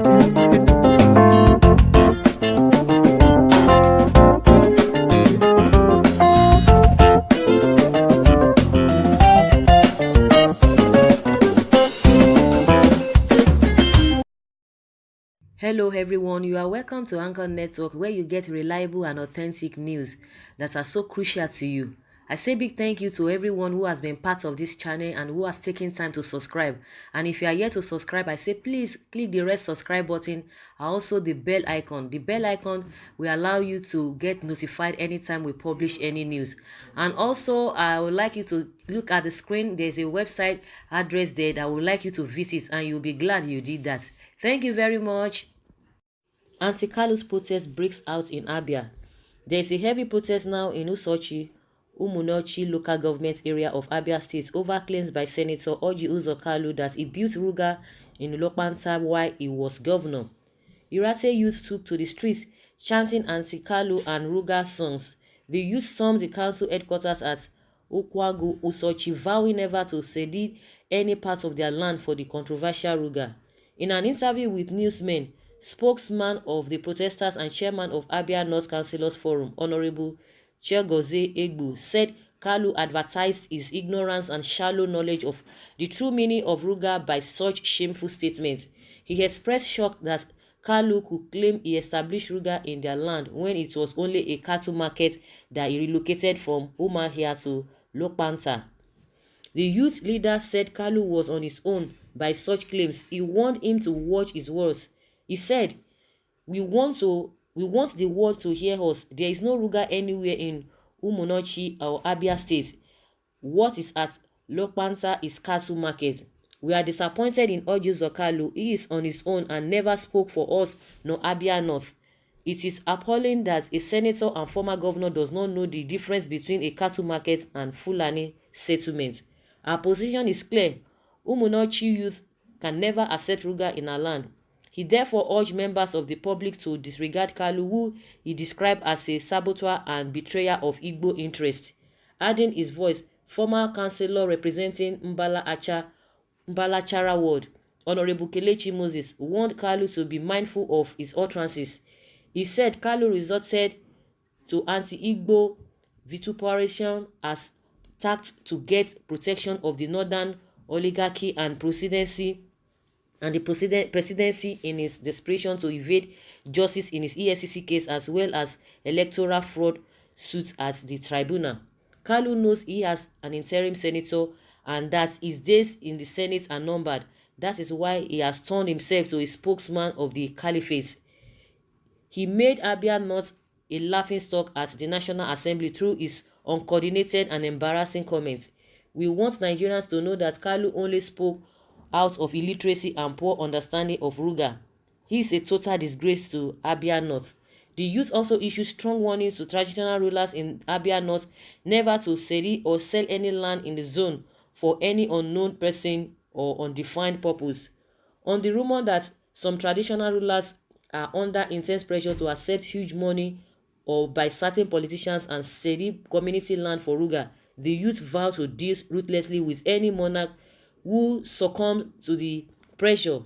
Hello everyone, you are welcome to Anchor Network where you get reliable and authentic news that are so crucial to you. I say big thank you to everyone who has been part of this channel and who has taken time to subscribe. And if you are yet to subscribe, I say please click the red subscribe button and also the bell icon. The bell icon will allow you to get notified anytime we publish any news. And also, I would like you to look at the screen. There's a website address there that I would like you to visit and you'll be glad you did that. Thank you very much. Anti-Kalu's protest breaks out in Abia. There is a heavy protest now in Monarchs local government area of Abia State over claims by Senator Orji Uzor Kalu that he built Ruga in Lokpanta while he was governor. Irate youth took to the streets chanting anti-Kalu and Ruga songs. The youth stormed the council headquarters at Okwagu Usochi, vowing never to cede any part of their land for the controversial Ruga. In an interview with newsmen, spokesman of the protesters and chairman of Abia North Councillors Forum, Honorable Chiagozie Egbu, said Kalu advertised his ignorance and shallow knowledge of the true meaning of Ruga by such shameful statements. He expressed shock that Kalu could claim he established Ruga in their land when it was only a cattle market that he relocated from Umahia to Lokpanta. The youth leader said Kalu was on his own by such claims. He warned him to watch his words. He said, we want the world to hear us. There is no Ruga anywhere in Umonochi or Abia State. What is at Lokpanta is cattle market. We are disappointed in Orji Kalu. He is on his own and never spoke for us nor Abia North. It is appalling that a senator and former governor does not know the difference between a cattle market and Fulani settlement. Our position is clear. Umunochi youth can accept Ruga in our land. He therefore urged members of the public to disregard Kalu, who he described as a saboteur and betrayer of Igbo interest. Adding his voice, former councillor representing Mbalachara Ward, Honorable Kelechi Moses, warned Kalu to be mindful of his utterances. He said Kalu resorted to anti-Igbo vituperation as tact to get protection of the northern oligarchy and presidency in his desperation to evade justice in his EFCC case as well as electoral fraud suits at the tribunal. Kalu knows he has an interim senator and that his days in the Senate are numbered. That is why he has turned himself to a spokesman of the caliphate. He made Abia North a laughingstock at the National Assembly through his uncoordinated and embarrassing comments. We want Nigerians to know that Kalu only spoke out of illiteracy and poor understanding of Ruga. He is a total disgrace to Abia North. The youth also issued strong warnings to traditional rulers in Abia North never to sell or sell any land in the zone for any unknown person or undefined purpose. On the rumor that some traditional rulers are under intense pressure to accept huge money or by certain politicians and sell community land for Ruga, the youth vow to deal ruthlessly with any monarch who succumbs to the pressure.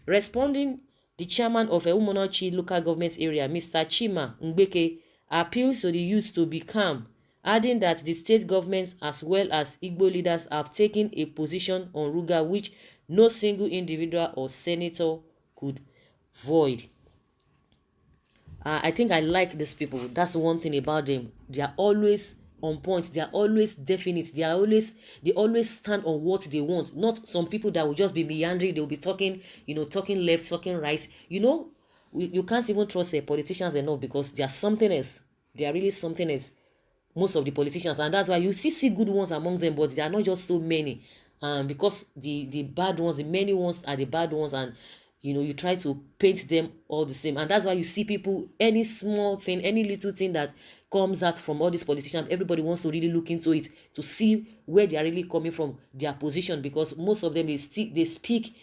Responding, the chairman of Umonochi local government area, Mr. Chima Ngbeke, appeals to the youth to be calm, adding that the state government as well as Igbo leaders have taken a position on Ruga which no single individual or senator could void. I think I like these people. That's one thing about them. They are always on point. They are always definite. They always stand on what they want. Not some people that will just be meandering. They will be talking, talking left, talking right. You can't even trust politicians enough because they are something else. They are really something else. Most of the politicians, and that's why you see good ones among them, but they are not just so many. Because the bad ones, the many ones are the bad ones, and you try to paint them all the same. And that's why you see people, any small thing, any little thing that comes out from all these politicians, everybody wants to really look into it to see where they are really coming from, their position, because most of them, they speak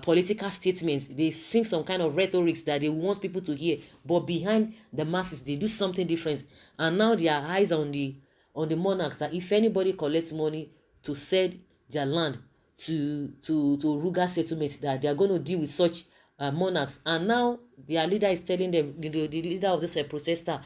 political statements. They sing some kind of rhetorics that they want people to hear, but behind the masses they do something different. And now their eyes on the monarchs, that if anybody collects money to sell their land to Ruga settlement, that they are going to deal with such monarchs. And now their leader is telling them, the leader of this protester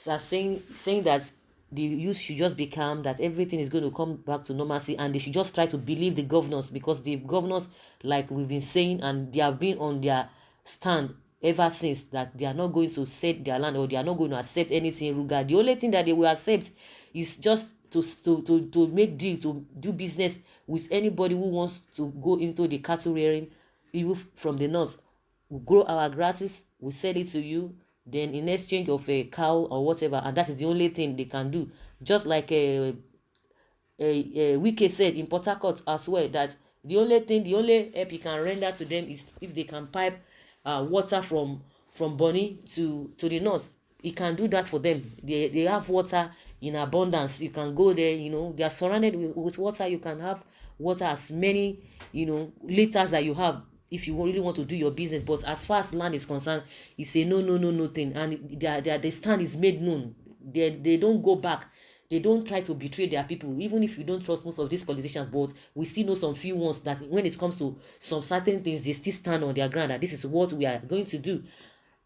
are saying that the youth should just be calm, that everything is going to come back to normalcy, and they should just try to believe the governors, because the governors, like we've been saying, and they have been on their stand ever since, that they are not going to set their land, or they are not going to accept anything Ruga. The only thing that they will accept is just to make deal, to do business with anybody who wants to go into the cattle rearing, even from the north. We grow our grasses, we sell it to you, then in exchange of a cow or whatever, and that is the only thing they can do. Just like Wike said in Port Harcourt as well, that the only help you can render to them is if they can pipe water from Bonny to the north. He can do that for them. They have water in abundance. You can go there, they are surrounded with water. You can have water as many liters that you have, if you really want to do your business. But as far as land is concerned, you say no thing, and their stand is made known. They don't go back. They don't try to betray their people, even if you don't trust most of these politicians. But we still know some few ones that when it comes to some certain things, they still stand on their ground, that this is what we are going to do.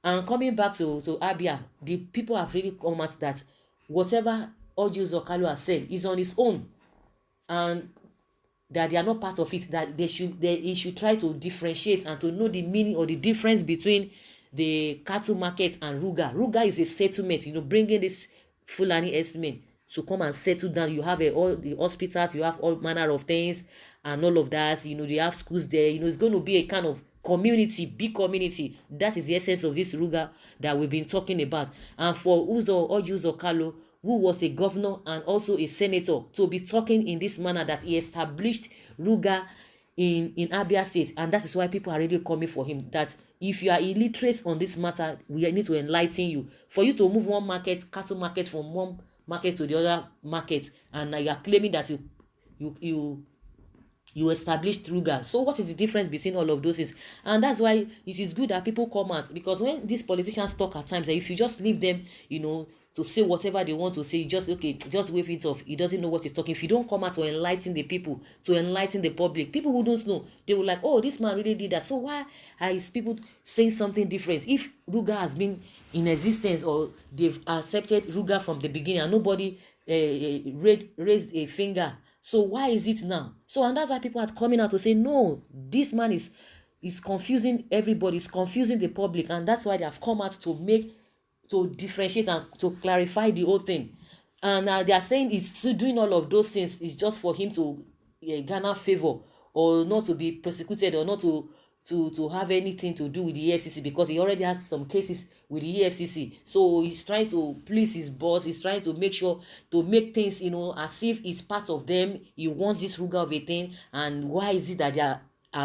And coming back to Abia, the people have really come out that whatever Orji Uzor Kalu has said is on his own, and that they are not part of it, that he should try to differentiate and to know the meaning or the difference between the cattle market and Ruga. Ruga is a settlement, bringing this Fulani S-men to come and settle down. You have all the hospitals, you have all manner of things and all of that. They have schools there. It's going to be a kind of community, big community. That is the essence of this Ruga that we've been talking about. And for Orji Uzor Kalu, who was a governor and also a senator, to be talking in this manner, that he established Ruga in Abia State, and that is why people are really coming for him. That if you are illiterate on this matter, we need to enlighten you. For you to move one market, cattle market, from one market to the other market, and you are claiming that you established Ruga. So what is the difference between all of those things? And that's why it is good that people come out, because when these politicians talk at times, if you just leave them, to say whatever they want to say, just wave it off. He doesn't know what he's talking. If you don't come out to enlighten the people, to enlighten the public, people who don't know, they will like, oh, this man really did that. So why are his people saying something different? If Ruga has been in existence, or they've accepted Ruga from the beginning, and nobody raised a finger, so why is it now? So, and that's why people are coming out to say, no, this man is confusing everybody, is confusing the public, and that's why they have come out to differentiate and to clarify the whole thing. And they are saying he's still doing all of those things is just for him to garner favor, or not to be persecuted, or not to have anything to do with the EFCC, because he already has some cases with the EFCC. So he's trying to please his boss. He's trying to make sure to make things, as if it's part of them. He wants this Ruga of a thing. And why is it that they are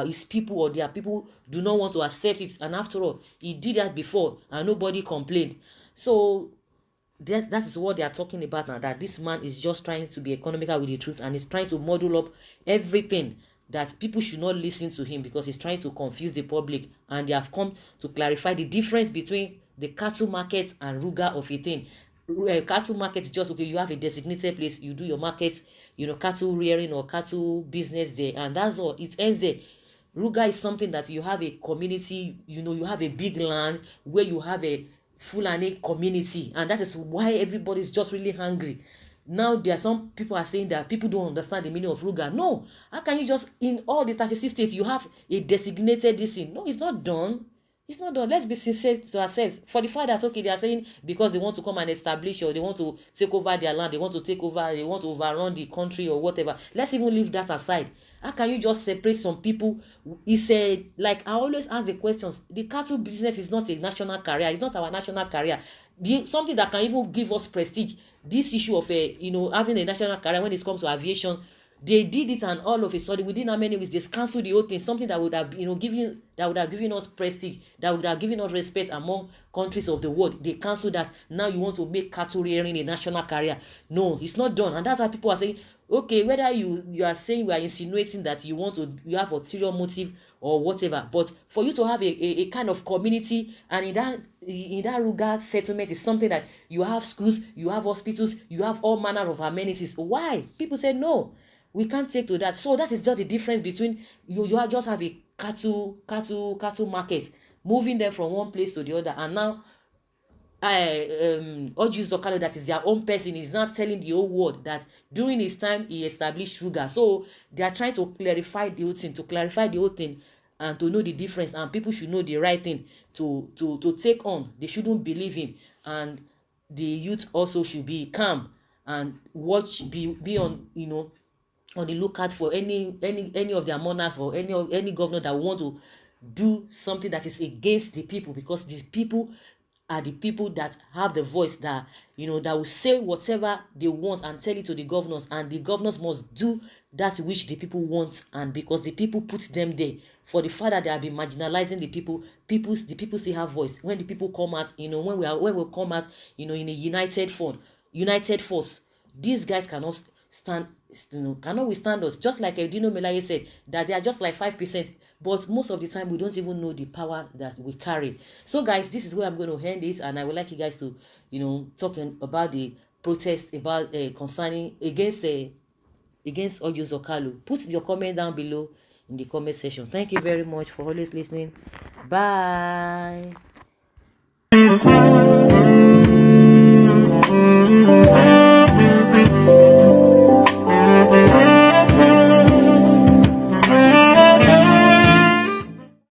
his people, or their people do not want to accept it? And after all, he did that before and nobody complained. So that is what they are talking about now, that this man is just trying to be economical with the truth, and he's trying to model up everything, that people should not listen to him, because he's trying to confuse the public. And they have come to clarify the difference between the cattle market and Ruga of a thing. Cattle market is just, okay, you have a designated place, you do your market, cattle rearing or cattle business there, and that's all, it ends there. Ruga is something that you have a community, you have a big land where you have a Fulani community, and that is why everybody's just really hungry. Now there are some people are saying that people don't understand the meaning of Ruga. No, how can you just, in all the 36 states, you have a designated this thing? No, it's not done. It's not done. Let's be sincere to ourselves. For the fact that, okay, they are saying because they want to come and establish, or they want to take over their land, they want to overrun the country or whatever. Let's even leave that aside. How can you just separate some people? He said, like I always ask the questions, the cattle business is not a national career. It's not our national career. Something that can even give us prestige. This issue of having a national career when it comes to aviation, they did it, and all of a sudden, within how many weeks, they cancelled the whole thing. Something that would have given us prestige, that would have given us respect among countries of the world. They cancelled that. Now you want to make cattle rearing a national career? No, it's not done. And that's why people are saying, okay, whether you are saying, we are insinuating that you have ulterior motive or whatever, but for you to have a kind of community, and in that Ruga settlement is something that you have schools, you have hospitals, you have all manner of amenities. Why? People say no. We can't take to that. So that is just the difference between you just have a cattle market, moving them from one place to the other, and now Orji Kalu, that is their own person, is not telling the whole world that during his time he established Ruga. So they are trying to clarify the whole thing, and to know the difference, and people should know the right thing to take on. They shouldn't believe him, and the youth also should be calm and be on, on the lookout for any of their monarchs, or any governor that want to do something that is against the people, because these people are the people that have the voice, that that will say whatever they want and tell it to the governors, and the governors must do that which the people want. And because the people put them there, for the fact that they have been marginalizing the people, the people still have voice. When the people come out, when we come out, in a united force, these guys cannot stand, cannot withstand us. Just like Dino Melaye said, that they are just like 5%, but most of the time we don't even know the power that we carry. So guys, this is where I'm going to end this, and I would like you guys to talking about the protest, about concerning against Uzor Kalu. Put your comment down below in the comment section. Thank you very much for always listening. Bye.